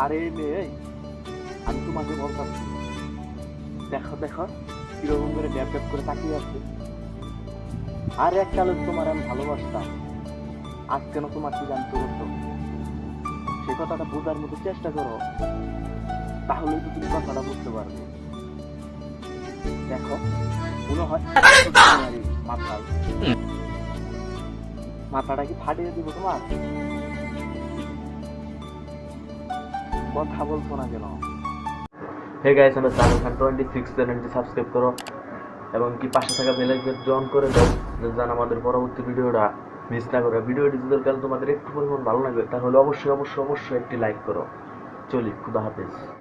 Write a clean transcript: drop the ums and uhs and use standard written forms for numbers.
আরে মেয়ে, আমি তোমাকে বলতাম, দেখো দেখো কিরকম করে ড্যাব ড্যাব করে তাকিয়ে আছে। আর এককালে তোমার আমি ভালোবাসতাম, আজ কেন তোমার কি জানতে হতো? সে কথাটা বোঝার মতো চেষ্টা করো, তাহলেই তো তুমি কথাটা বুঝতে পারবে। দেখো, মনে হয় তোমারই মাথায় মাথাটা কি ফাটিয়ে দিব তোমার? কথা বলছো না কেন? হে গাইস, আমরা সালমান খান 26 চ্যানেলটি সাবস্ক্রাইব করো এবং কি পাশে থাকা বেল আইকনটি অন করে দাও, যেন আমাদের পরবর্তী ভিডিওটা মিস না করো। ভিডিওটি যদি তোমাদের একটু পরিমাণ ভালো লাগে তাহলে অবশ্যই অবশ্যই অবশ্যই একটি লাইক করো। চলি, খুদা হাফেজ।